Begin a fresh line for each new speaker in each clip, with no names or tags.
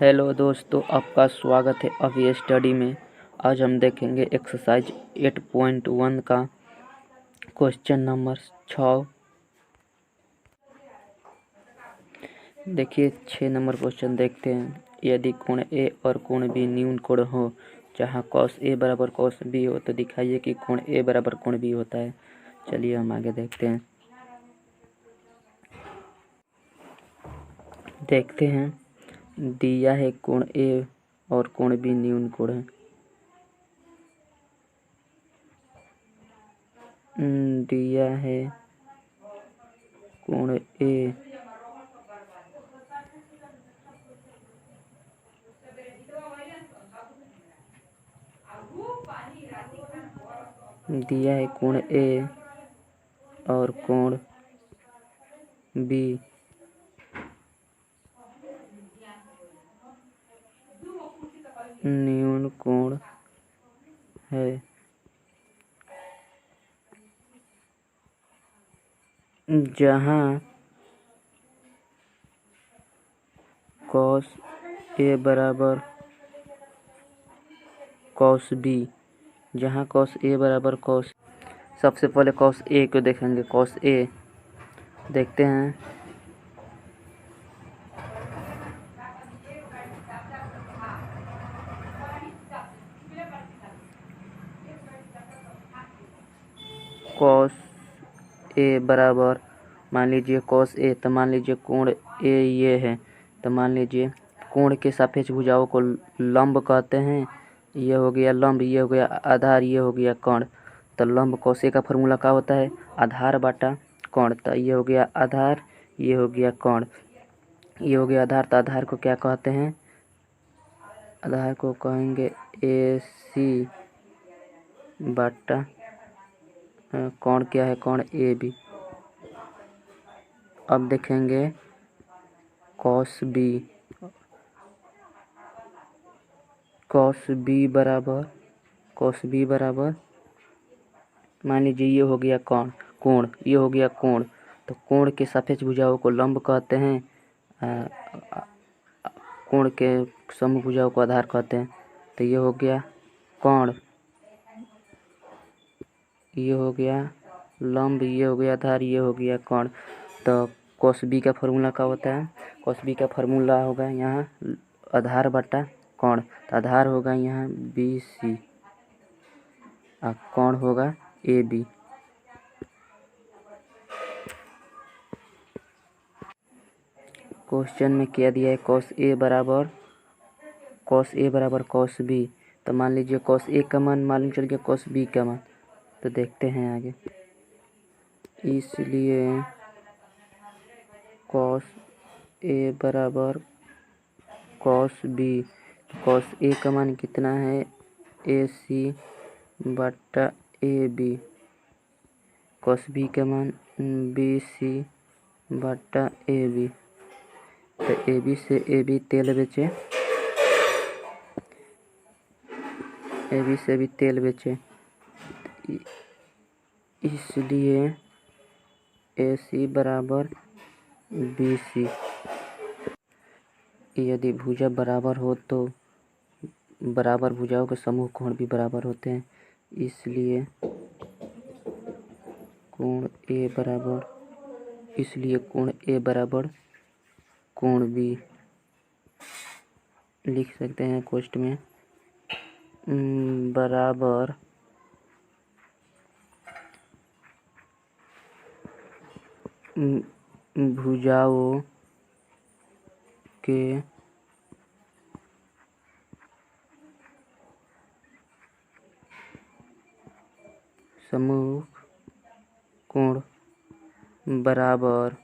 Hello दोस्तों, आपका स्वागत है अभी स्टडी में। आज हम देखेंगे एक्सरसाइज 8.1 का क्वेश्चन नंबर 6। देखिए 6 नंबर क्वेश्चन देखते हैं। यदि कोण ए और कोण बी न्यून कोण हो, जहाँ cos ए बराबर cos बी हो, तो दिखाइए कि कोण ए बराबर कोण बी होता है। चलिए हम आगे देखते हैं। दिया है कोण ए और कोण बी न्यून कोण है। दिया है कोण ए दिया है कोण ए और कोण बी न्यून कोण है। जहाँ cos ए बराबर cos बी, जहाँ cos ए बराबर cos, सबसे पहले cos ए को देखेंगे। cos ए देखते हैं। cos ए बराबर, मान लीजिए cos ए, तो मान लीजिए कोण ए ये है, तो मान लीजिए कोण के सापेक्ष भुजाओं को लंब कहते हैं। ये हो गया लंब, ये हो गया आधार, ये हो गया कोण। तो लंब cos ए का फॉर्मूला क्या होता है? आधार बटा कोण। तो ये हो गया आधार, ये हो गया कोण, ये हो गया आधार। तो आधार को क्या कहते हैं? आधार को कहेंगे ए सी बटा कोण क्या है? कोण ए बी। अब देखेंगे cos बी। cos बी बराबर मान लीजिए ये हो गया कोण, ये हो गया कोण। तो कोण के सापेक्ष भुजाओं को लंब कहते हैं। कोण के समूह भुजाओं को आधार कहते हैं। तो ये हो गया कोण, ये हो गया लंब, ये हो गया आधार, ये हो गया कोण। तो cos बी का फॉर्मूला क्या होता है? cos बी का फॉर्मूला होगा यहाँ आधार बटा कोण। तो आधार होगा यहाँ बी सी और कोण होगा ए बी। क्वेश्चन में क्या दिया है? cos ए बराबर cos बी। तो मान लीजिए cos ए का मान मालूम चल गया, cos बी का मान। तो देखते हैं आगे। इसलिए cos ए बराबर cos बी। cos ए का मान कितना है? ए सी बटा ए बी। cos बी का मान बी सी बटा ए बी। तो ए बी से ए बी तेल बेचे, ए बी से भी तेल बेचे, इसलिए ए सी बराबर बी सी। यदि भुजा बराबर हो तो बराबर भुजाओं के समूह कोण भी बराबर होते हैं। इसलिए कोण ए बराबर कोण बी। लिख सकते हैं क्वेश्चन में बराबर भुजाओं के समूह कोण बराबर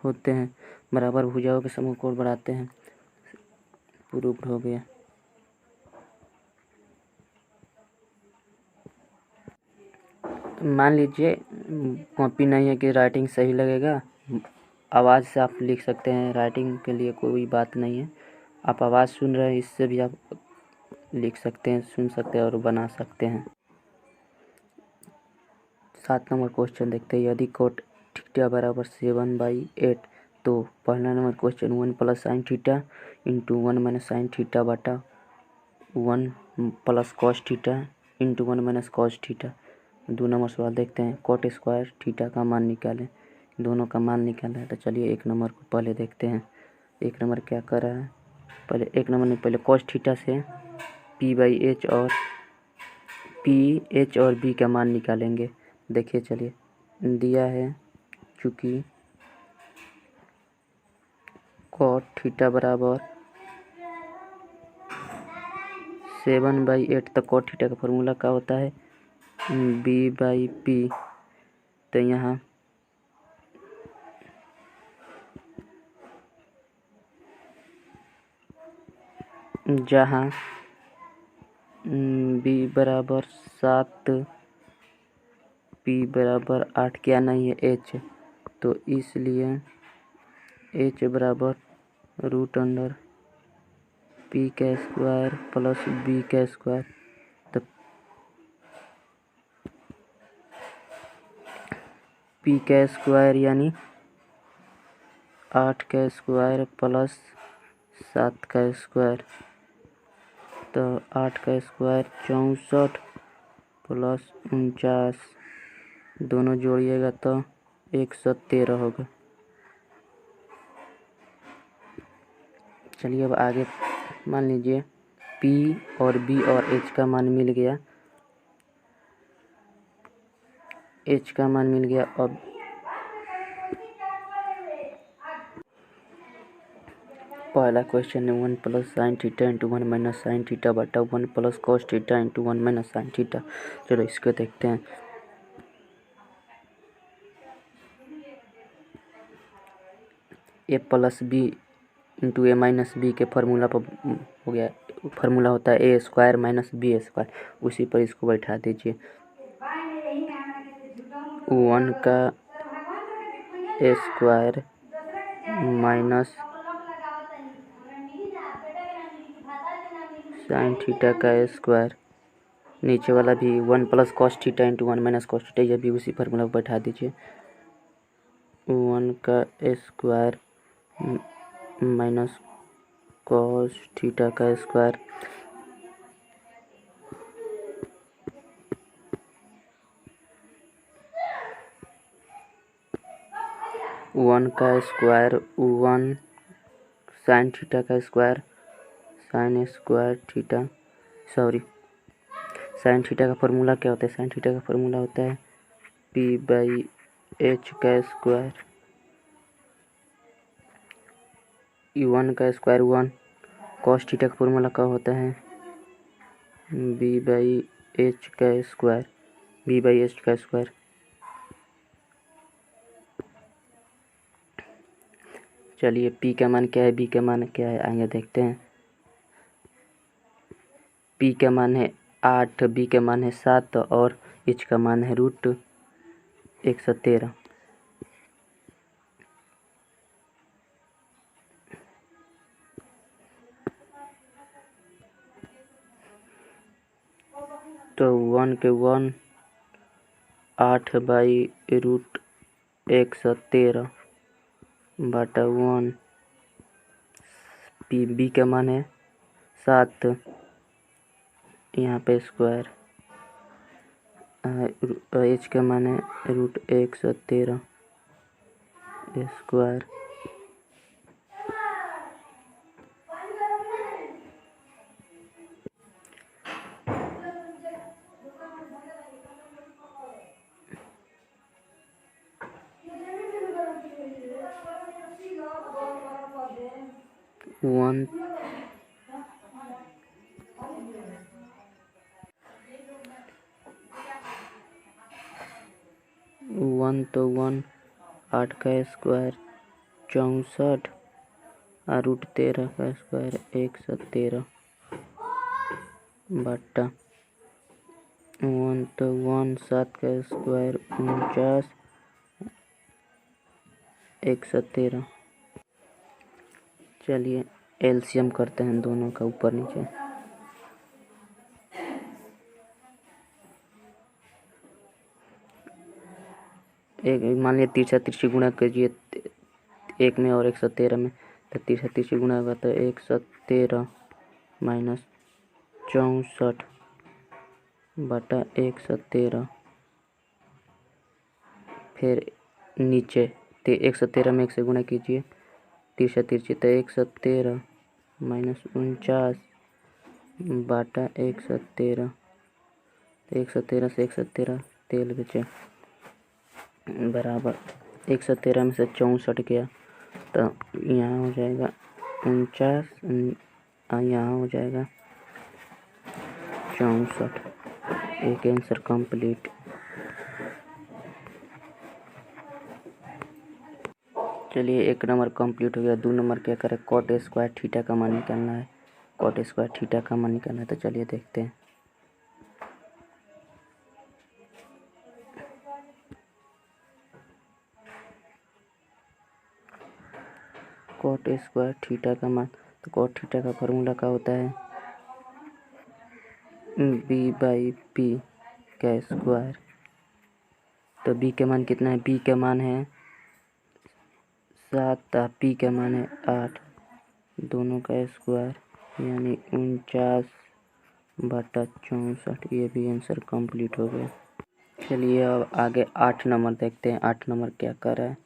होते हैं। बराबर भुजाओं के समूह कोण बनाते हैं। प्रूव्ड हो गया। मान लीजिए कॉपी नहीं है कि राइटिंग सही लगेगा, आवाज़ से आप लिख सकते हैं। राइटिंग के लिए कोई बात नहीं है। आप आवाज़ सुन रहे हैं, इससे भी आप लिख सकते हैं, सुन सकते हैं और बना सकते हैं। 7 नंबर क्वेश्चन देखते हैं। यदि कोट थीटा बराबर 7/8। तो पहला number question 1 plus sine theta into 1 minus sine theta बटा 1 plus cos theta into 1 minus cos theta. 2 number सवाल देखते हैं। कॉट स्क्वायर थीटा का मान निकालें। दोनों का मान निकालना है तो चलिए 1 नंबर को पहले देखते हैं। 1 नंबर क्या कर रहा है, पहले 1 नंबर ने पहले कॉस थीटा से P/H और B का मान निकालेंगे। देखिए चलिए दिया है, चूँकि कॉट थीटा बराबर 7/8, तो कॉट थीटा का फॉर्मूला क्या होता है, B/P। तो यहाँ जहाँ B बराबर 7, P बराबर 8 क्या नहीं है, H, तो इसलिए H बराबर √अंडर P का स्क्वायर प्लस B का स्क्वायर। तो P का स्क्वायर यानी 8 का स्क्वायर प्लस 7 का स्क्वायर। तो 8 का स्क्वायर 64 प्लस 49, दोनों जोड़िएगा तो 113 होगा। चलिए अब आगे मान लीजिए P और B और H का मान मिल गया। H का मान मिल गया। अब पहला क्वेश्चन है 1 plus sine theta into 1 minus sine theta बटा 1 plus cos theta into 1 minus sine theta. चलो इसको देखते हैं। A plus B into A minus B के फार्मूला पर हो गया। फार्मूला होता है A square minus B square, उसी पर इसको बैठा दीजिए। 1 का स्क्वायर माइनस साइन थीटा का स्क्वायर, नीचे वाला भी 1 plus cos theta into 1 minus cos theta, यह भी उसी फार्मूला पर बैठा दीजिए। 1 का स्क्वायर माइनस कॉस थीटा का स्क्वायर, वन का स्क्वायर 1 साइन थीटा का square, sine square theta, sorry sine theta का फार्मूला क्या होता है, साइन थीटा का फार्मूला होता है P/H का स्क्वायर, 1 का स्क्वायर 1, कॉस थीटा का फार्मूला क्या होता है B/H का स्क्वायर, B/H का स्क्वायर। चलिए P का मान क्या है, B का मान क्या है, आगे देखते हैं। P का मान है 8, B का मान है 7 और H का मान है √113। तो 1 के 1 8/√113 बटा 1। B का मान है 7, यहाँ पे स्क्वायर, H का मान है √113 स्क्वायर। वन तो 1 8 का स्क्वायर 64 और √13 का स्क्वायर 113 बटा 1 तो 1 7 का स्क्वायर 49 113। चलिए एलसीएम करते हैं दोनों का ऊपर नीचे। एक मान लिया तिरछा तिरछी गुणा कीजिए 1 में और 113 में, तो तिरछा तिरछी गुणा होगा तो 113 माइनस 64 बटा 113। फिर नीचे 113 में 1 से गुणा कीजिए तिरछा तिरछी, तो 113 माइनस 49 बटा 113। 113 से 113 तेल बचे बराबर 113 में से 64 गया तो यहाँ हो जाएगा 49, यहाँ हो जाएगा 64। एक आंसर कंप्लीट। चलिए 1 नंबर कंप्लीट हो गया। 2 नंबर क्या करें, कॉट स्क्वायर थीटा का मान निकालना है। कॉट स्क्वायर थीटा का मान निकालना है, तो चलिए देखते हैं। कॉट स्क्वायर थीटा का मान, तो कॉट थीटा का फॉर्मूला क्या होता है, b/p का स्क्वायर। तो b का मान कितना है, b का मान है 7, p का मान है 8, दोनों का स्क्वायर यानी 49 बटा 64। ये भी आंसर कंप्लीट हो गया। चलिए अब आगे 8 नंबर देखते हैं। 8 नंबर क्या कर रहा है।